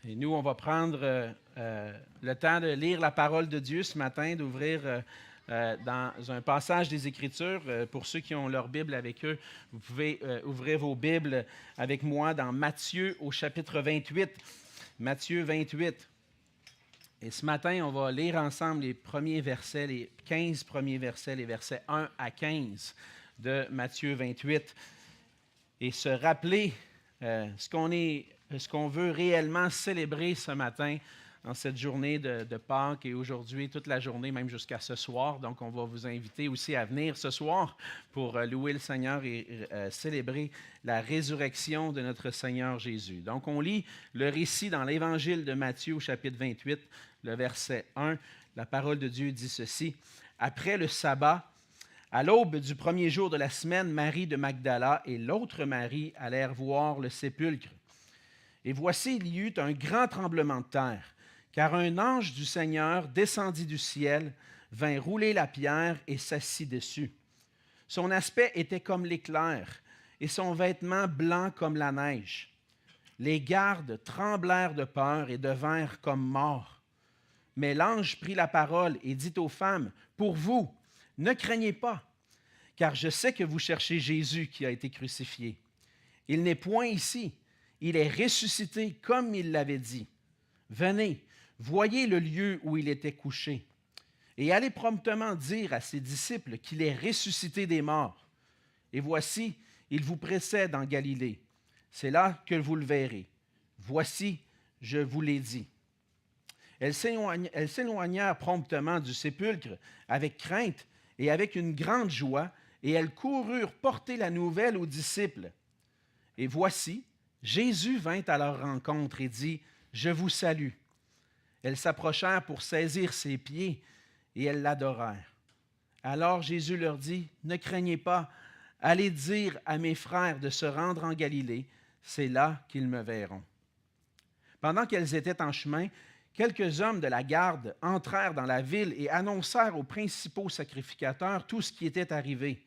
Et nous, on va prendre le temps de lire la parole de Dieu ce matin, d'ouvrir dans un passage des Écritures. Pour ceux qui ont leur Bible avec eux, vous pouvez ouvrir vos Bibles avec moi dans Matthieu au chapitre 28. Matthieu 28. Et ce matin, on va lire ensemble les premiers versets, les 15 premiers versets, les versets 1 à 15 de Matthieu 28. Et se rappeler ce qu'on veut réellement célébrer ce matin en cette journée de Pâques et aujourd'hui, toute la journée, même jusqu'à ce soir. Donc, on va vous inviter aussi à venir ce soir pour louer le Seigneur et célébrer la résurrection de notre Seigneur Jésus. Donc, on lit le récit dans l'Évangile de Matthieu, au chapitre 28, le verset 1. La parole de Dieu dit ceci. « Après le sabbat, à l'aube du premier jour de la semaine, Marie de Magdala et l'autre Marie allèrent voir le sépulcre. Et voici, il y eut un grand tremblement de terre, car un ange du Seigneur descendit du ciel, vint rouler la pierre et s'assit dessus. Son aspect était comme l'éclair, et son vêtement blanc comme la neige. Les gardes tremblèrent de peur et devinrent comme morts. Mais l'ange prit la parole et dit aux femmes, « Pour vous, ne craignez pas, car je sais que vous cherchez Jésus qui a été crucifié. Il n'est point ici. Il est ressuscité comme il l'avait dit. Venez, voyez le lieu où il était couché. Et allez promptement dire à ses disciples qu'il est ressuscité des morts. Et voici, il vous précède en Galilée. C'est là que vous le verrez. Voici, je vous l'ai dit. » Elles s'éloignèrent promptement du sépulcre avec crainte et avec une grande joie, et elles coururent porter la nouvelle aux disciples. Et voici, Jésus vint à leur rencontre et dit, « Je vous salue. » Elles s'approchèrent pour saisir ses pieds, et elles l'adorèrent. Alors Jésus leur dit, « Ne craignez pas, allez dire à mes frères de se rendre en Galilée, c'est là qu'ils me verront. » Pendant qu'elles étaient en chemin, quelques hommes de la garde entrèrent dans la ville et annoncèrent aux principaux sacrificateurs tout ce qui était arrivé.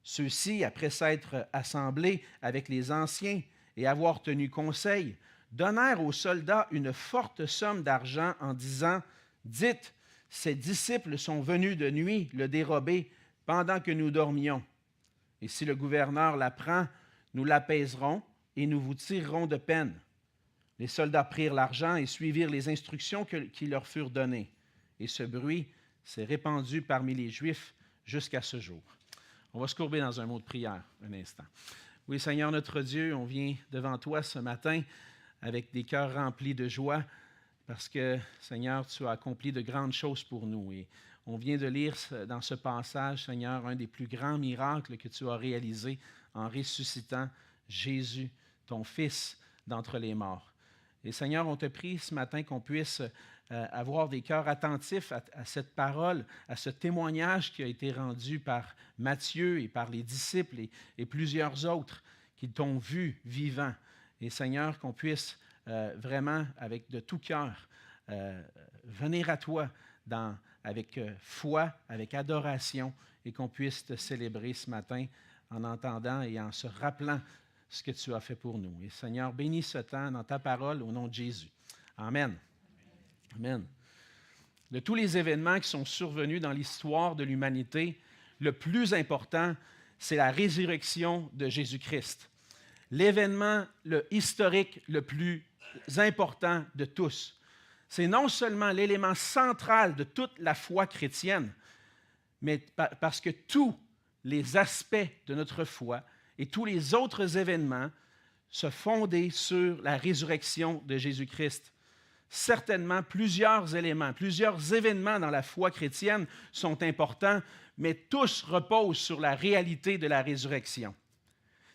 Ceux-ci, après s'être assemblés avec les anciens et avoir tenu conseil, donnèrent aux soldats une forte somme d'argent en disant, « Dites, ces disciples sont venus de nuit le dérober pendant que nous dormions. Et si le gouverneur l'apprend, nous l'apaiserons et nous vous tirerons de peine. » Les soldats prirent l'argent et suivirent les instructions qui leur furent données. Et ce bruit s'est répandu parmi les Juifs jusqu'à ce jour. On va se courber dans un mot de prière un instant. Oui, Seigneur notre Dieu, on vient devant toi ce matin avec des cœurs remplis de joie parce que, Seigneur, tu as accompli de grandes choses pour nous. Et on vient de lire dans ce passage, Seigneur, un des plus grands miracles que tu as réalisé en ressuscitant Jésus, ton Fils, d'entre les morts. Et Seigneur, on te prie ce matin qu'on puisse avoir des cœurs attentifs à cette parole, à ce témoignage qui a été rendu par Matthieu et par les disciples et plusieurs autres qui t'ont vu vivant. Et Seigneur, qu'on puisse vraiment, avec de tout cœur, venir à toi avec foi, avec adoration, et qu'on puisse te célébrer ce matin en entendant et en se rappelant ce que tu as fait pour nous. Et Seigneur, bénis ce temps dans ta parole au nom de Jésus. Amen. Amen. De tous les événements qui sont survenus dans l'histoire de l'humanité, le plus important, c'est la résurrection de Jésus-Christ. L'événement historique le plus important de tous. C'est non seulement l'élément central de toute la foi chrétienne, mais parce que tous les aspects de notre foi et tous les autres événements se fondaient sur la résurrection de Jésus-Christ. Certainement, plusieurs événements dans la foi chrétienne sont importants, mais tous reposent sur la réalité de la résurrection.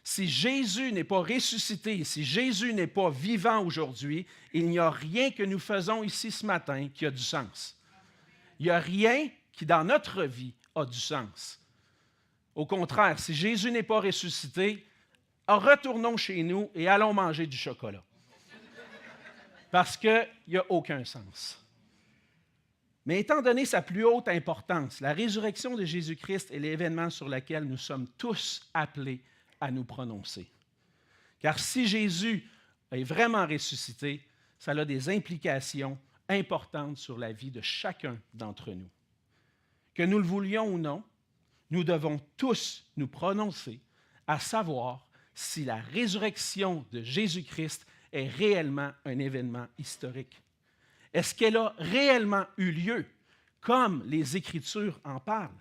Si Jésus n'est pas ressuscité, si Jésus n'est pas vivant aujourd'hui, il n'y a rien que nous faisons ici ce matin qui a du sens. Il n'y a rien qui, dans notre vie, a du sens. Au contraire, si Jésus n'est pas ressuscité, retournons chez nous et allons manger du chocolat. Parce qu'il n'y a aucun sens. Mais étant donné sa plus haute importance, la résurrection de Jésus-Christ est l'événement sur lequel nous sommes tous appelés à nous prononcer. Car si Jésus est vraiment ressuscité, ça a des implications importantes sur la vie de chacun d'entre nous. Que nous le voulions ou non, nous devons tous nous prononcer à savoir si la résurrection de Jésus-Christ est réellement un événement historique. Est-ce qu'elle a réellement eu lieu, comme les Écritures en parlent?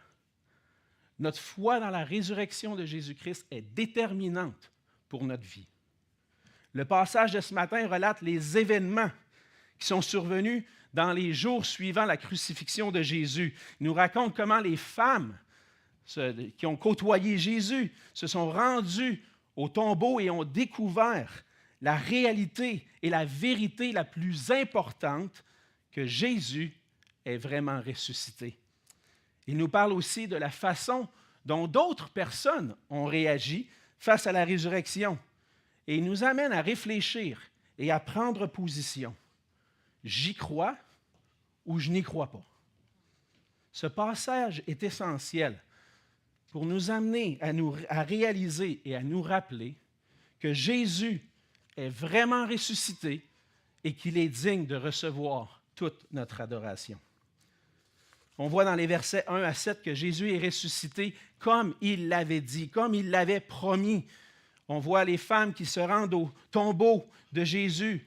Notre foi dans la résurrection de Jésus-Christ est déterminante pour notre vie. Le passage de ce matin relate les événements qui sont survenus dans les jours suivant la crucifixion de Jésus. Il nous raconte comment les femmes qui ont côtoyé Jésus se sont rendues au tombeau et ont découvert la réalité et la vérité la plus importante, que Jésus est vraiment ressuscité. Il nous parle aussi de la façon dont d'autres personnes ont réagi face à la résurrection. Et il nous amène à réfléchir et à prendre position. J'y crois ou je n'y crois pas. Ce passage est essentiel pour nous amener à réaliser et à nous rappeler que Jésus est vraiment ressuscité et qu'il est digne de recevoir toute notre adoration. On voit dans les versets 1 à 7 que Jésus est ressuscité comme il l'avait dit, comme il l'avait promis. On voit les femmes qui se rendent au tombeau de Jésus.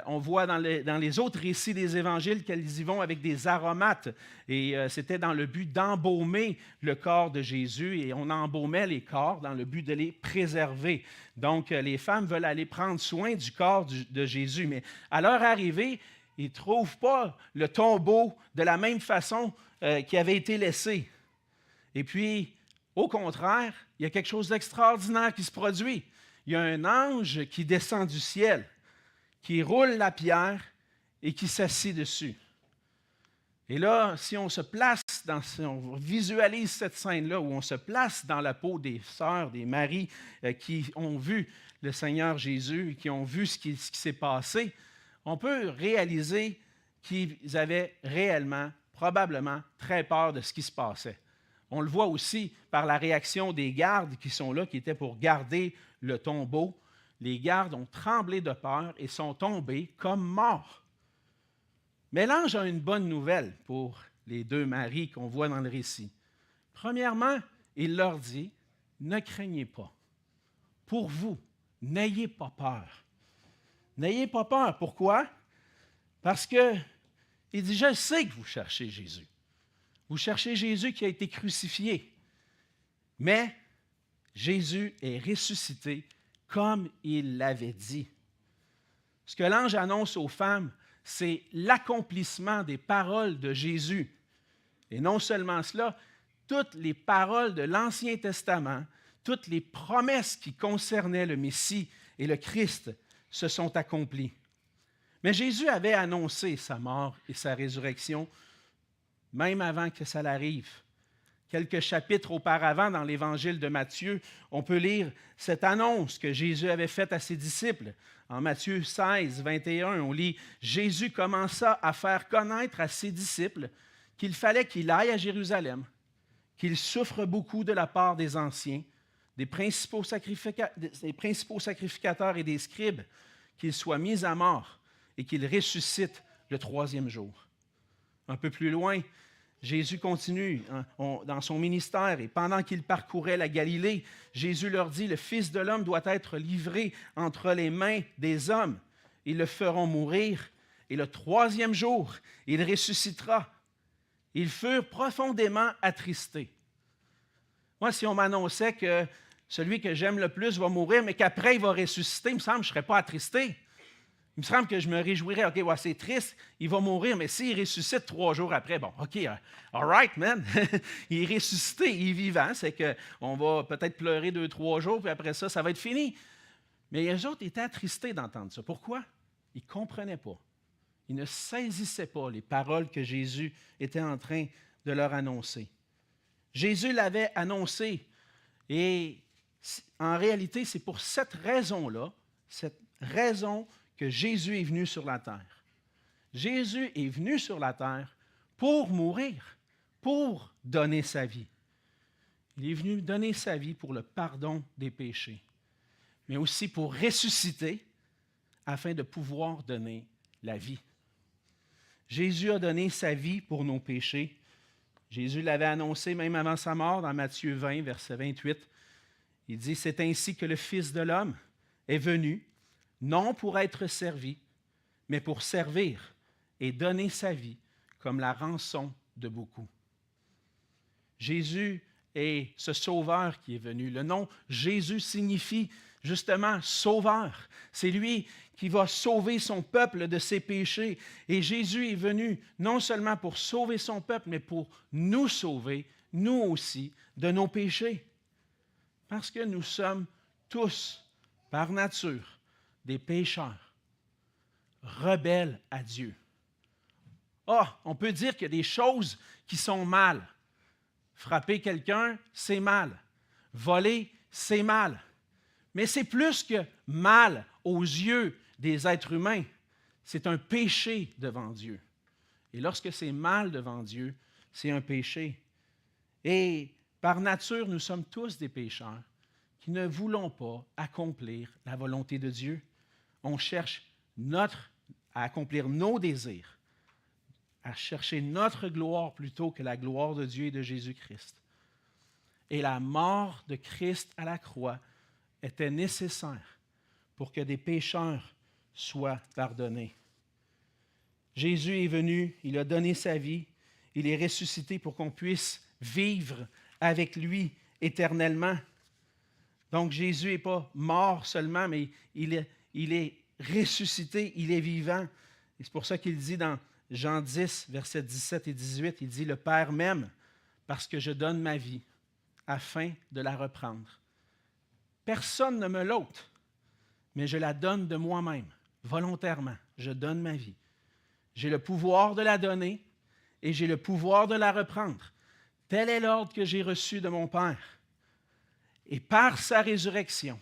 On voit dans les autres récits des évangiles qu'elles y vont avec des aromates. Et c'était dans le but d'embaumer le corps de Jésus. Et on embaumait les corps dans le but de les préserver. Donc, les femmes veulent aller prendre soin du corps de Jésus. Mais à leur arrivée, ils ne trouvent pas le tombeau de la même façon qui avait été laissé. Et puis, au contraire, il y a quelque chose d'extraordinaire qui se produit. Il y a un ange qui descend du ciel, qui roule la pierre et qui s'assied dessus. Et là, si on se place, on visualise cette scène-là, où on se place dans la peau des sœurs, des maris qui ont vu le Seigneur Jésus, qui ont vu ce qui s'est passé, on peut réaliser qu'ils avaient réellement, probablement, très peur de ce qui se passait. On le voit aussi par la réaction des gardes qui sont là, qui étaient pour garder le tombeau. Les gardes ont tremblé de peur et sont tombés comme morts. Mais l'ange a une bonne nouvelle pour les deux maris qu'on voit dans le récit. Premièrement, il leur dit, « Ne craignez pas. Pour vous, n'ayez pas peur. » N'ayez pas peur. Pourquoi? Parce que il dit, « Je sais que vous cherchez Jésus. Vous cherchez Jésus qui a été crucifié. Mais Jésus est ressuscité comme il l'avait dit. » Ce que l'ange annonce aux femmes, c'est l'accomplissement des paroles de Jésus. Et non seulement cela, toutes les paroles de l'Ancien Testament, toutes les promesses qui concernaient le Messie et le Christ se sont accomplies. Mais Jésus avait annoncé sa mort et sa résurrection même avant que ça l'arrive. Quelques chapitres auparavant, dans l'Évangile de Matthieu, on peut lire cette annonce que Jésus avait faite à ses disciples. En Matthieu 16, 21, on lit « Jésus commença à faire connaître à ses disciples qu'il fallait qu'il aille à Jérusalem, qu'il souffre beaucoup de la part des anciens, des principaux sacrificateurs et des scribes, qu'il soit mis à mort et qu'il ressuscite le troisième jour. » Un peu plus loin, Jésus continue dans son ministère et pendant qu'il parcourait la Galilée, Jésus leur dit, « Le Fils de l'homme doit être livré entre les mains des hommes. Ils le feront mourir et le troisième jour, il ressuscitera. » Ils furent profondément attristés. Moi, si on m'annonçait que celui que j'aime le plus va mourir, mais qu'après il va ressusciter, il me semble que je ne serais pas attristé. Il me semble que je me réjouirais. OK, ouais, c'est triste, il va mourir, mais s'il ressuscite 3 jours après, bon, OK, all right, man. Il est ressuscité, il est vivant, c'est qu'on va peut-être pleurer 2-3 jours, puis après ça, ça va être fini. Mais les autres étaient attristés d'entendre ça. Pourquoi? Ils ne comprenaient pas. Ils ne saisissaient pas les paroles que Jésus était en train de leur annoncer. Jésus l'avait annoncé, et en réalité, c'est pour cette raison-là, cette raison que Jésus est venu sur la terre. Jésus est venu sur la terre pour mourir, pour donner sa vie. Il est venu donner sa vie pour le pardon des péchés, mais aussi pour ressusciter afin de pouvoir donner la vie. Jésus a donné sa vie pour nos péchés. Jésus l'avait annoncé même avant sa mort dans Matthieu 20, verset 28. Il dit, « C'est ainsi que le Fils de l'homme est venu, non pour être servi, mais pour servir et donner sa vie comme la rançon de beaucoup. » Jésus est ce sauveur qui est venu. Le nom Jésus signifie justement sauveur. C'est lui qui va sauver son peuple de ses péchés. Et Jésus est venu non seulement pour sauver son peuple, mais pour nous sauver, nous aussi, de nos péchés. Parce que nous sommes tous, par nature, des pécheurs, rebelles à Dieu. On peut dire qu'il y a des choses qui sont mal. Frapper quelqu'un, c'est mal. Voler, c'est mal. Mais c'est plus que mal aux yeux des êtres humains. C'est un péché devant Dieu. Et lorsque c'est mal devant Dieu, c'est un péché. Et par nature, nous sommes tous des pécheurs qui ne voulons pas accomplir la volonté de Dieu. On cherche à accomplir nos désirs, à chercher notre gloire plutôt que la gloire de Dieu et de Jésus-Christ. Et la mort de Christ à la croix était nécessaire pour que des pécheurs soient pardonnés. Jésus est venu, il a donné sa vie, il est ressuscité pour qu'on puisse vivre avec lui éternellement. Donc Jésus n'est pas mort seulement, mais il est ressuscité, il est vivant. Et c'est pour ça qu'il dit dans Jean 10, versets 17 et 18, il dit « Le Père m'aime parce que je donne ma vie afin de la reprendre. Personne ne me l'ôte, mais je la donne de moi-même, volontairement. Je donne ma vie. J'ai le pouvoir de la donner et j'ai le pouvoir de la reprendre. Tel est l'ordre que j'ai reçu de mon Père. Et par sa résurrection,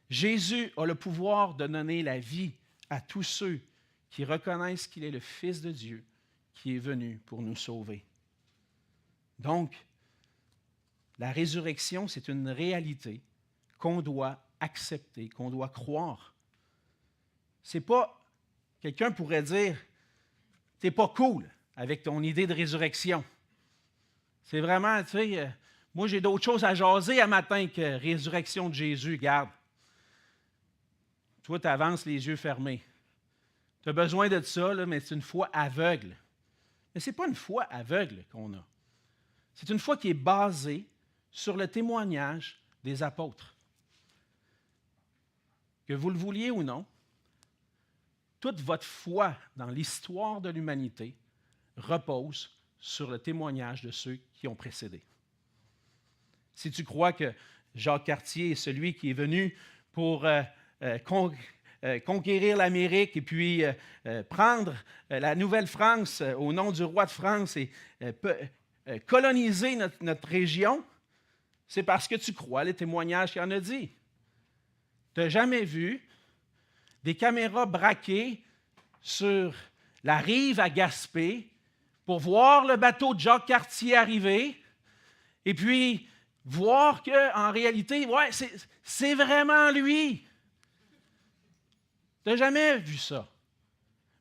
Jésus a le pouvoir de donner la vie à tous ceux qui reconnaissent qu'il est le Fils de Dieu qui est venu pour nous sauver. Donc, la résurrection, c'est une réalité qu'on doit accepter, qu'on doit croire. C'est pas, quelqu'un pourrait dire, t'es pas cool avec ton idée de résurrection. C'est vraiment, tu sais, moi j'ai d'autres choses à jaser à matin que résurrection de Jésus, garde. Toi, tu avances les yeux fermés. Tu as besoin de ça, là, mais c'est une foi aveugle. Mais ce n'est pas une foi aveugle qu'on a. C'est une foi qui est basée sur le témoignage des apôtres. Que vous le vouliez ou non, toute votre foi dans l'histoire de l'humanité repose sur le témoignage de ceux qui ont précédé. Si tu crois que Jacques Cartier est celui qui est venu pour conquérir l'Amérique et puis prendre la Nouvelle-France au nom du roi de France et coloniser notre région, c'est parce que tu crois les témoignages qu'il en a dit. Tu n'as jamais vu des caméras braquées sur la rive à Gaspé pour voir le bateau de Jacques Cartier arriver et puis voir qu'en réalité, ouais, c'est vraiment lui. Tu n'as jamais vu ça.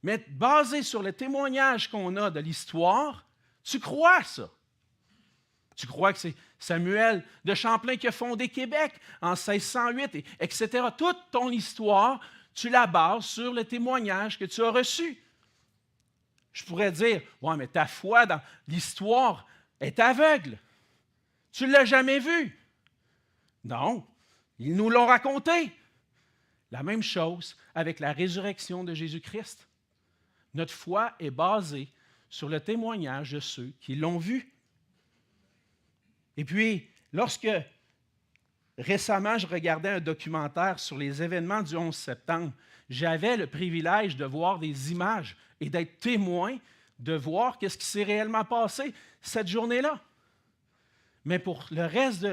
Mais basé sur le témoignage qu'on a de l'histoire, tu crois ça. Tu crois que c'est Samuel de Champlain qui a fondé Québec en 1608, etc. Toute ton histoire, tu la bases sur le témoignage que tu as reçu. Je pourrais dire, ouais, mais ta foi dans l'histoire est aveugle. Tu ne l'as jamais vu. Non, ils nous l'ont raconté. La même chose avec la résurrection de Jésus-Christ. Notre foi est basée sur le témoignage de ceux qui l'ont vu. Et puis, lorsque récemment je regardais un documentaire sur les événements du 11 septembre, j'avais le privilège de voir des images et d'être témoin de voir ce qui s'est réellement passé cette journée-là. Mais pour le reste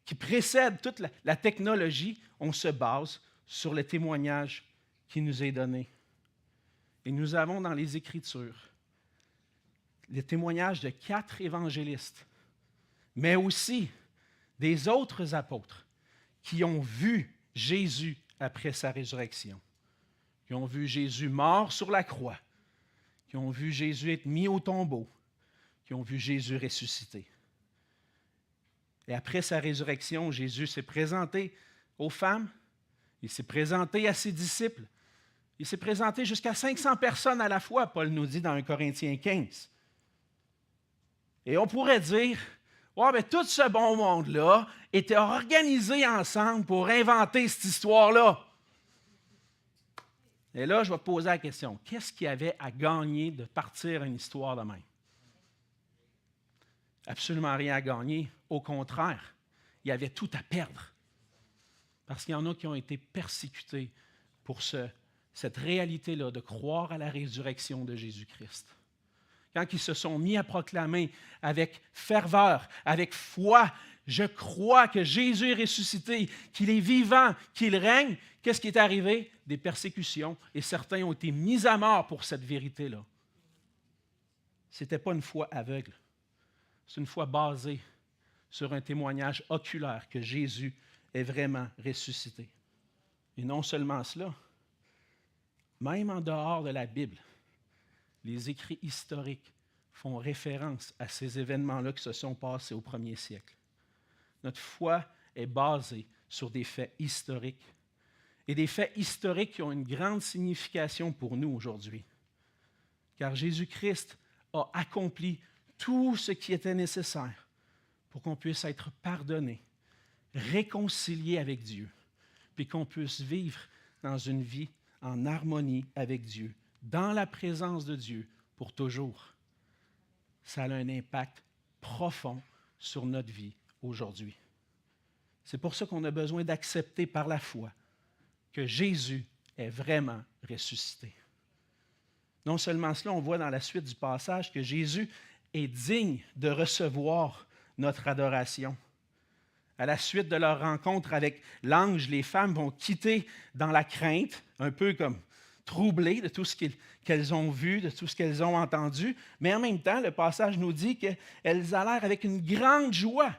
qui précède toute la technologie, on se base sur le témoignage qui nous est donné. Et nous avons dans les Écritures le témoignage de 4 évangélistes, mais aussi des autres apôtres qui ont vu Jésus après sa résurrection. qui ont vu Jésus mort sur la croix, qui ont vu Jésus être mis au tombeau, qui ont vu Jésus ressusciter. Et après sa résurrection, Jésus s'est présenté aux femmes, il s'est présenté à ses disciples, il s'est présenté jusqu'à 500 personnes à la fois, Paul nous dit dans 1 Corinthiens 15. Et on pourrait dire, ouais, mais tout ce bon monde-là était organisé ensemble pour inventer cette histoire-là. Et là, je vais te poser la question, qu'est-ce qu'il y avait à gagner de partir une histoire de même? Absolument rien à gagner. Au contraire, il y avait tout à perdre. Parce qu'il y en a qui ont été persécutés pour cette réalité-là de croire à la résurrection de Jésus-Christ. Quand ils se sont mis à proclamer avec ferveur, avec foi, je crois que Jésus est ressuscité, qu'il est vivant, qu'il règne, qu'est-ce qui est arrivé? Des persécutions, et certains ont été mis à mort pour cette vérité-là. Ce n'était pas une foi aveugle. C'est une foi basée sur un témoignage oculaire que Jésus est vraiment ressuscité. Et non seulement cela, même en dehors de la Bible, les écrits historiques font référence à ces événements-là qui se sont passés au premier siècle. Notre foi est basée sur des faits historiques et des faits historiques qui ont une grande signification pour nous aujourd'hui. Car Jésus-Christ a accompli tout ce qui était nécessaire pour qu'on puisse être pardonné, réconcilié avec Dieu, puis qu'on puisse vivre dans une vie en harmonie avec Dieu, dans la présence de Dieu pour toujours. Ça a un impact profond sur notre vie aujourd'hui. C'est pour ça qu'on a besoin d'accepter par la foi que Jésus est vraiment ressuscité. Non seulement cela, on voit dans la suite du passage que Jésus est digne de recevoir notre adoration. À la suite de leur rencontre avec l'ange, les femmes vont quitter dans la crainte, un peu comme troublées de tout ce qu'elles ont vu, de tout ce qu'elles ont entendu, mais en même temps, le passage nous dit qu'elles allèrent avec une grande joie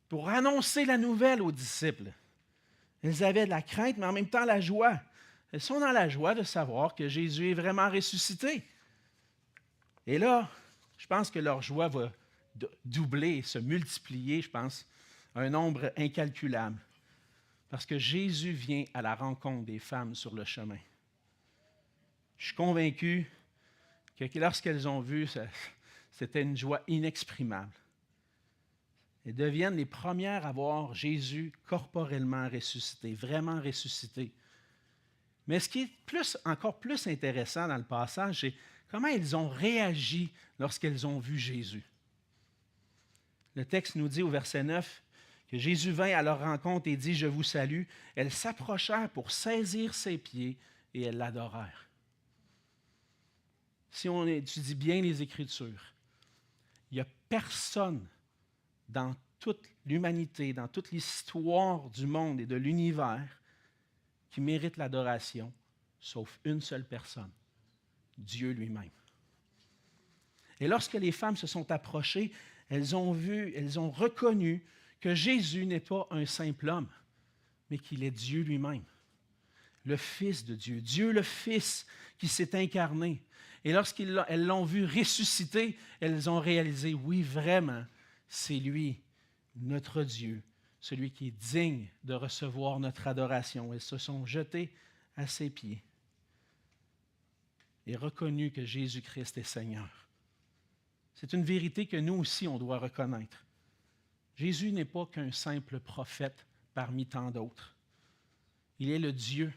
pour annoncer la nouvelle aux disciples. Elles avaient de la crainte, mais en même temps la joie. Elles sont dans la joie de savoir que Jésus est vraiment ressuscité. Et là, je pense que leur joie va doubler, se multiplier, je pense, à un nombre incalculable. Parce que Jésus vient à la rencontre des femmes sur le chemin. Je suis convaincu que lorsqu'elles ont vu, c'était une joie inexprimable. Elles deviennent les premières à voir Jésus corporellement ressuscité, vraiment ressuscité. Mais ce qui est encore plus intéressant dans le passage, c'est comment elles ont réagi lorsqu'elles ont vu Jésus. Le texte nous dit au verset 9 que Jésus vint à leur rencontre et dit « Je vous salue ». Elles s'approchèrent pour saisir ses pieds et elles l'adorèrent. Si on étudie bien les Écritures, il n'y a personne dans toute l'humanité, dans toute l'histoire du monde et de l'univers qui mérite l'adoration, sauf une seule personne, Dieu lui-même. Et lorsque les femmes se sont approchées, elles ont reconnu que Jésus n'est pas un simple homme, mais qu'il est Dieu lui-même, le Fils de Dieu, Dieu le Fils qui s'est incarné. Et lorsqu'elles l'ont vu ressusciter, elles ont réalisé, oui, vraiment, c'est lui, notre Dieu, celui qui est digne de recevoir notre adoration. Elles se sont jetées à ses pieds et reconnu que Jésus-Christ est Seigneur. C'est une vérité que nous aussi, on doit reconnaître. Jésus n'est pas qu'un simple prophète parmi tant d'autres. Il est le Dieu,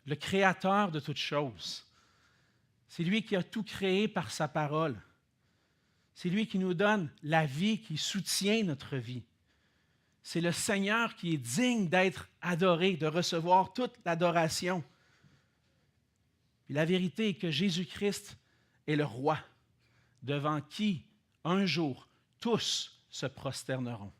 le Créateur de toutes choses. C'est lui qui a tout créé par sa parole. C'est lui qui nous donne la vie, qui soutient notre vie. C'est le Seigneur qui est digne d'être adoré, de recevoir toute l'adoration. Puis la vérité est que Jésus-Christ est le roi, devant qui, un jour, tous se prosterneront.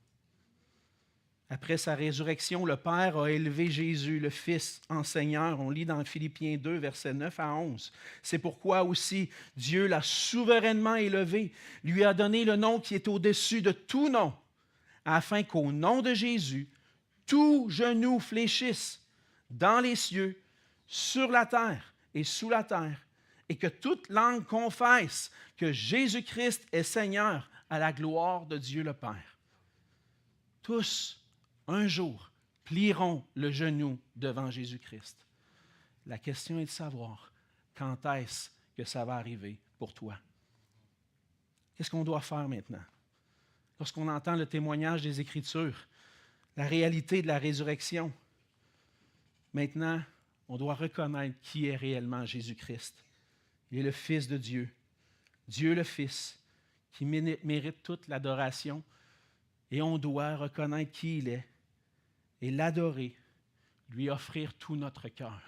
Après sa résurrection, le Père a élevé Jésus, le Fils, en Seigneur. On lit dans Philippiens 2, versets 9 à 11. C'est pourquoi aussi Dieu l'a souverainement élevé, lui a donné le nom qui est au-dessus de tout nom, afin qu'au nom de Jésus, tout genou fléchisse dans les cieux, sur la terre et sous la terre, et que toute langue confesse que Jésus-Christ est Seigneur à la gloire de Dieu le Père. Tous, un jour, plieront le genou devant Jésus-Christ. La question est de savoir quand est-ce que ça va arriver pour toi. Qu'est-ce qu'on doit faire maintenant? Lorsqu'on entend le témoignage des Écritures, la réalité de la résurrection, maintenant, on doit reconnaître qui est réellement Jésus-Christ. Il est le Fils de Dieu, Dieu le Fils, qui mérite toute l'adoration, et on doit reconnaître qui il est et l'adorer, lui offrir tout notre cœur.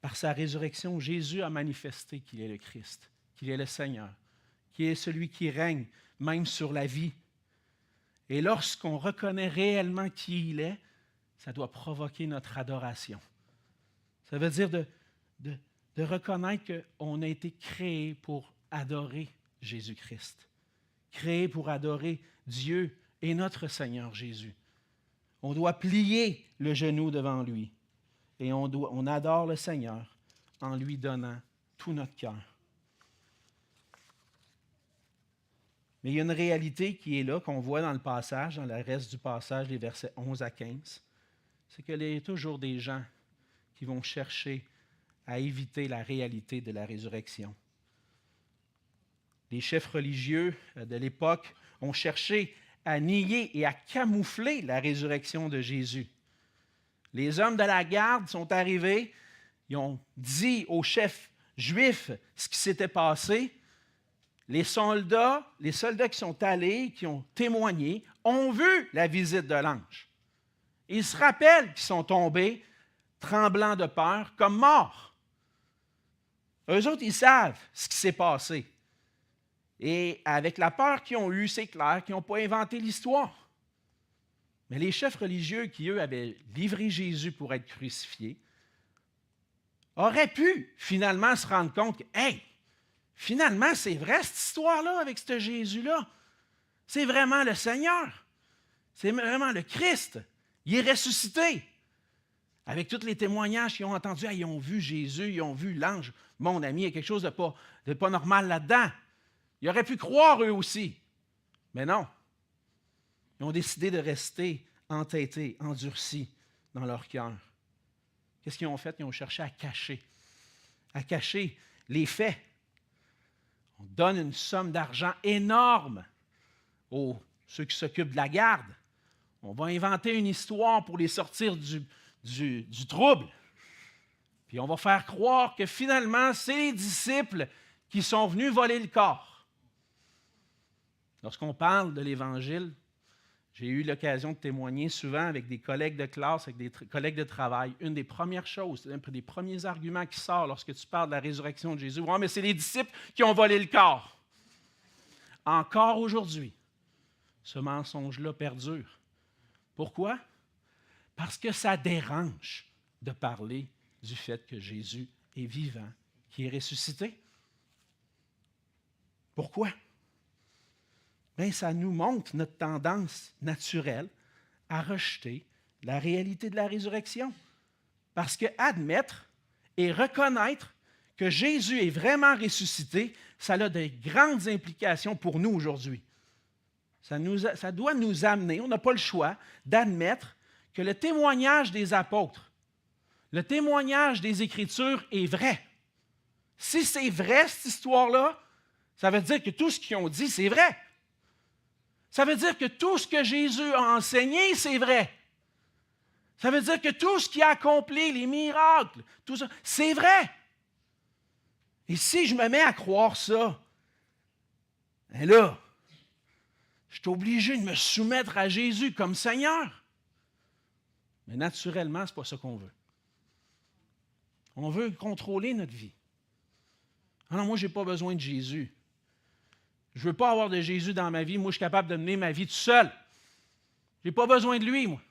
Par sa résurrection, Jésus a manifesté qu'il est le Christ, qu'il est le Seigneur, qu'il est celui qui règne même sur la vie. Et lorsqu'on reconnaît réellement qui il est, ça doit provoquer notre adoration. Ça veut dire de reconnaître qu'on a été créé pour adorer Jésus-Christ, créé pour adorer Dieu et notre Seigneur Jésus. On doit plier le genou devant lui et on adore le Seigneur en lui donnant tout notre cœur. Mais il y a une réalité qui est là, qu'on voit dans le passage, dans le reste du passage, les versets 11 à 15. C'est qu'il y a toujours des gens qui vont chercher à éviter la réalité de la résurrection. Les chefs religieux de l'époque ont cherché à nier et à camoufler la résurrection de Jésus. Les hommes de la garde sont arrivés, ils ont dit aux chefs juifs ce qui s'était passé. Les soldats qui sont allés, qui ont témoigné, ont vu la visite de l'ange. Ils se rappellent qu'ils sont tombés, tremblants de peur, comme morts. Eux autres, ils savent ce qui s'est passé. Et avec la peur qu'ils ont eue, c'est clair qu'ils n'ont pas inventé l'histoire. Mais les chefs religieux qui, eux, avaient livré Jésus pour être crucifié, auraient pu finalement se rendre compte que, hey, finalement, c'est vrai cette histoire-là avec ce Jésus-là. C'est vraiment le Seigneur. C'est vraiment le Christ. Il est ressuscité. Avec tous les témoignages qu'ils ont entendus, ils ont vu Jésus, ils ont vu l'ange. Mon ami, il y a quelque chose de pas normal là-dedans. Ils auraient pu croire eux aussi. Mais non. Ils ont décidé de rester entêtés, endurcis dans leur cœur. Qu'est-ce qu'ils ont fait? Ils ont cherché à cacher les faits. On donne une somme d'argent énorme aux ceux qui s'occupent de la garde. On va inventer une histoire pour les sortir du trouble. Puis on va faire croire que finalement, c'est les disciples qui sont venus voler le corps. Lorsqu'on parle de l'Évangile, j'ai eu l'occasion de témoigner souvent avec des collègues de classe, avec des collègues de travail. Une des premières choses, un des premiers arguments qui sort lorsque tu parles de la résurrection de Jésus, mais c'est les disciples qui ont volé le corps. Encore aujourd'hui, ce mensonge-là perdure. Pourquoi? Parce que ça dérange de parler du fait que Jésus est vivant, qu'il est ressuscité. Pourquoi? Bien, ça nous montre notre tendance naturelle à rejeter la réalité de la résurrection. Parce que admettre et reconnaître que Jésus est vraiment ressuscité, ça a de grandes implications pour nous aujourd'hui. Ça doit nous amener, on n'a pas le choix, d'admettre que le témoignage des apôtres, le témoignage des Écritures est vrai. Si c'est vrai, cette histoire-là, ça veut dire que tout ce qu'ils ont dit, c'est vrai. Ça veut dire que tout ce que Jésus a enseigné, c'est vrai. Ça veut dire que tout ce qu'il a accompli, les miracles, tout ça, c'est vrai. Et si je me mets à croire ça, bien là, je suis obligé de me soumettre à Jésus comme Seigneur. Mais naturellement, ce n'est pas ça qu'on veut. On veut contrôler notre vie. Ah non, moi, je n'ai pas besoin de Jésus. Je ne veux pas avoir de Jésus dans ma vie. Moi, je suis capable de mener ma vie tout seul. Je n'ai pas besoin de lui, moi.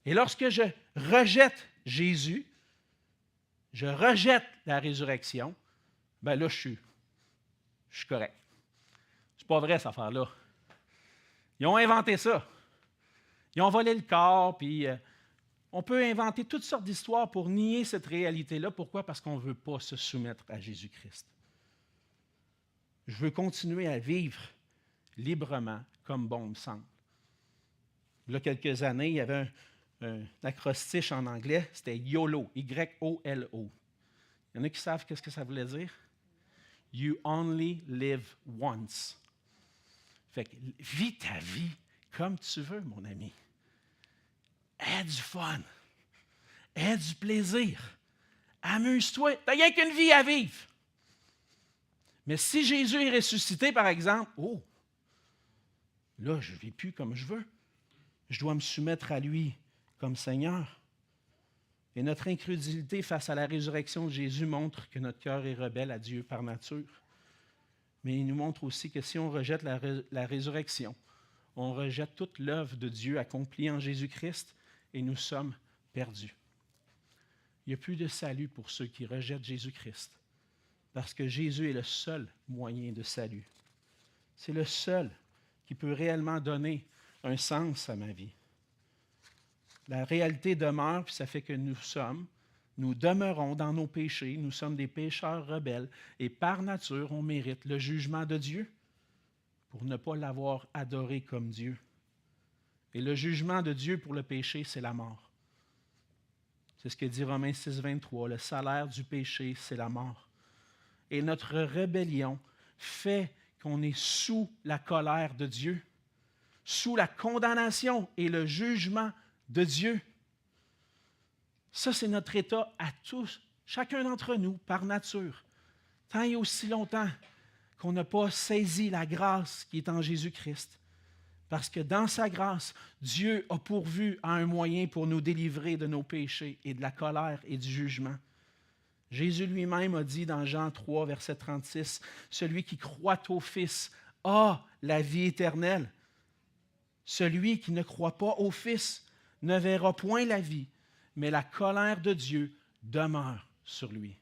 Et lorsque je rejette Jésus, je rejette la résurrection, bien là, je suis correct. C'est pas vrai, cette affaire-là. Ils ont inventé ça. Ils ont volé le corps, puis On peut inventer toutes sortes d'histoires pour nier cette réalité-là. Pourquoi? Parce qu'on ne veut pas se soumettre à Jésus-Christ. Je veux continuer à vivre librement comme bon me semble. Il y a quelques années, il y avait un acrostiche en anglais, c'était YOLO, Y-O-L-O. Il y en a qui savent qu'est-ce que ça voulait dire? You only live once. Fait que vis ta vie comme tu veux, mon ami. Aie du fun. Aie du plaisir. Amuse-toi. Tu n'as rien qu'une vie à vivre. Mais si Jésus est ressuscité, par exemple, là, je ne vis plus comme je veux. Je dois me soumettre à lui comme Seigneur. Et notre incrédulité face à la résurrection de Jésus montre que notre cœur est rebelle à Dieu par nature. Mais il nous montre aussi que si on rejette la résurrection, on rejette toute l'œuvre de Dieu accomplie en Jésus-Christ et nous sommes perdus. Il n'y a plus de salut pour ceux qui rejettent Jésus-Christ, parce que Jésus est le seul moyen de salut. C'est le seul qui peut réellement donner un sens à ma vie. La réalité demeure, puis ça fait que nous demeurons dans nos péchés, nous sommes des pécheurs rebelles, et par nature, on mérite le jugement de Dieu pour ne pas l'avoir adoré comme Dieu. Et le jugement de Dieu pour le péché, c'est la mort. C'est ce que dit Romains 6, 23. Le salaire du péché, c'est la mort. Et notre rébellion fait qu'on est sous la colère de Dieu, sous la condamnation et le jugement de Dieu. Ça, c'est notre état à tous, chacun d'entre nous, par nature. Tant et aussi longtemps qu'on n'a pas saisi la grâce qui est en Jésus-Christ. Parce que dans sa grâce, Dieu a pourvu à un moyen pour nous délivrer de nos péchés et de la colère et du jugement. Jésus lui-même a dit dans Jean 3, verset 36, « Celui qui croit au Fils a la vie éternelle. Celui qui ne croit pas au Fils ne verra point la vie, mais la colère de Dieu demeure sur lui. »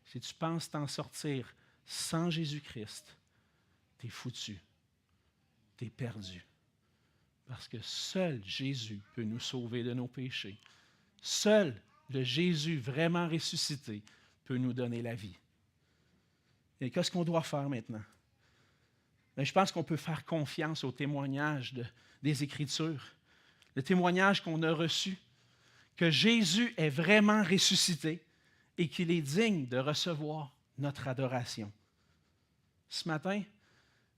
Si tu penses t'en sortir sans Jésus-Christ, tu es foutu. Tu es perdu. Parce que seul Jésus peut nous sauver de nos péchés. Seul le Jésus vraiment ressuscité peut nous donner la vie. Et qu'est-ce qu'on doit faire maintenant? Bien, je pense qu'on peut faire confiance au témoignage des Écritures, le témoignage qu'on a reçu, que Jésus est vraiment ressuscité et qu'il est digne de recevoir notre adoration. Ce matin,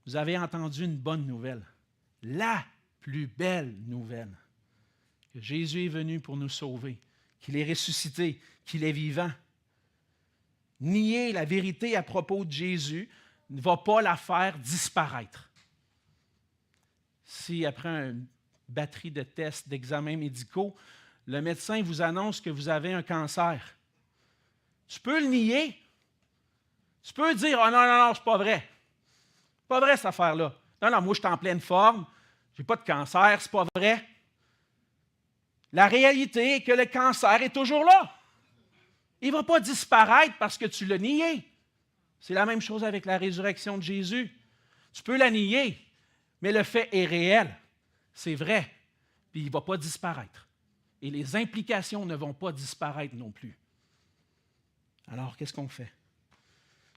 vous avez entendu une bonne nouvelle, la plus belle nouvelle, que Jésus est venu pour nous sauver, qu'il est ressuscité, qu'il est vivant. Nier la vérité à propos de Jésus ne va pas la faire disparaître. Si après une batterie de tests, d'examens médicaux, le médecin vous annonce que vous avez un cancer, tu peux le nier. Tu peux dire « Ah non, non, non, c'est pas vrai. C'est pas vrai cette affaire-là. Non, non, moi je suis en pleine forme, j'ai pas de cancer, c'est pas vrai. » La réalité est que le cancer est toujours là. Il ne va pas disparaître parce que tu l'as nié. C'est la même chose avec la résurrection de Jésus. Tu peux la nier, mais le fait est réel. C'est vrai. Puis il ne va pas disparaître. Et les implications ne vont pas disparaître non plus. Alors, qu'est-ce qu'on fait?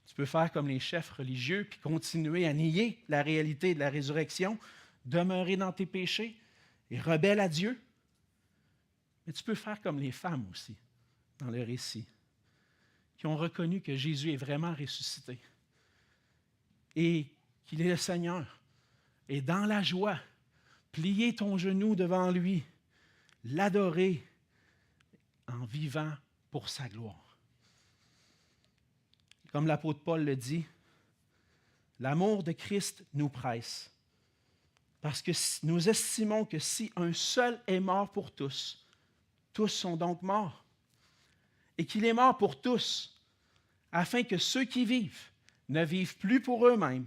Tu peux faire comme les chefs religieux puis continuer à nier la réalité de la résurrection, demeurer dans tes péchés et rebelle à Dieu. Mais tu peux faire comme les femmes aussi, dans le récit, qui ont reconnu que Jésus est vraiment ressuscité et qu'il est le Seigneur. Et dans la joie, plier ton genou devant lui, l'adorer en vivant pour sa gloire. Comme l'apôtre Paul le dit, l'amour de Christ nous presse, parce que nous estimons que si un seul est mort pour tous, tous sont donc morts, et qu'il est mort pour tous, afin que ceux qui vivent ne vivent plus pour eux-mêmes,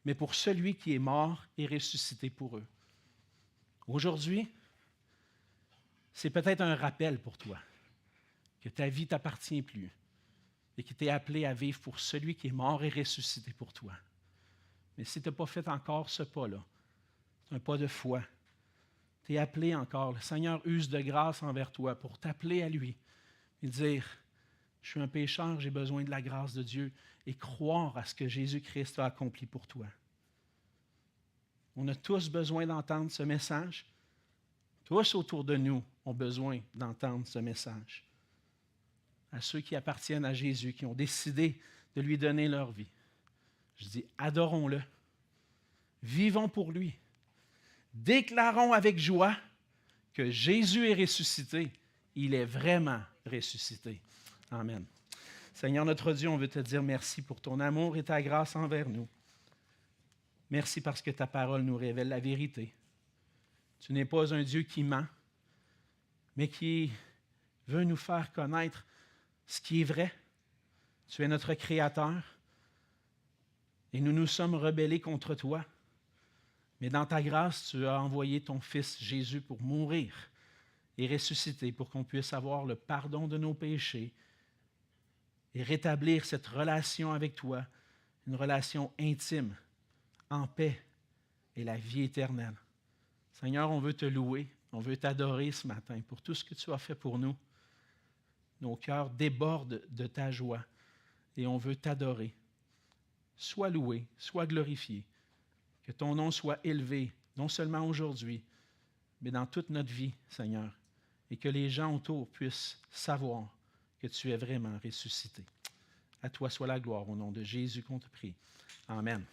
mais pour celui qui est mort et ressuscité pour eux. Aujourd'hui, c'est peut-être un rappel pour toi que ta vie ne t'appartient plus et que tu es appelé à vivre pour celui qui est mort et ressuscité pour toi. Mais si tu n'as pas fait encore ce pas-là, c'est un pas de foi, tu tu es appelé encore. Le Seigneur use de grâce envers toi pour t'appeler à lui et dire, je suis un pécheur, j'ai besoin de la grâce de Dieu, et croire à ce que Jésus-Christ a accompli pour toi. On a tous besoin d'entendre ce message. Tous autour de nous ont besoin d'entendre ce message. À ceux qui appartiennent à Jésus, qui ont décidé de lui donner leur vie. Je dis, adorons-le. Vivons pour lui. Déclarons avec joie que Jésus est ressuscité. Il est vraiment ressuscité. Amen. Seigneur notre Dieu, on veut te dire merci pour ton amour et ta grâce envers nous. Merci parce que ta parole nous révèle la vérité. Tu n'es pas un Dieu qui ment, mais qui veut nous faire connaître ce qui est vrai. Tu es notre Créateur et nous nous sommes rebellés contre toi. Mais dans ta grâce, tu as envoyé ton Fils Jésus pour mourir et ressusciter pour qu'on puisse avoir le pardon de nos péchés et rétablir cette relation avec toi, une relation intime, en paix et la vie éternelle. Seigneur, on veut te louer, on veut t'adorer ce matin pour tout ce que tu as fait pour nous. Nos cœurs débordent de ta joie et on veut t'adorer. Sois loué, sois glorifié, que ton nom soit élevé, non seulement aujourd'hui, mais dans toute notre vie, Seigneur, et que les gens autour puissent savoir que tu es vraiment ressuscité. À toi soit la gloire, au nom de Jésus qu'on te prie. Amen.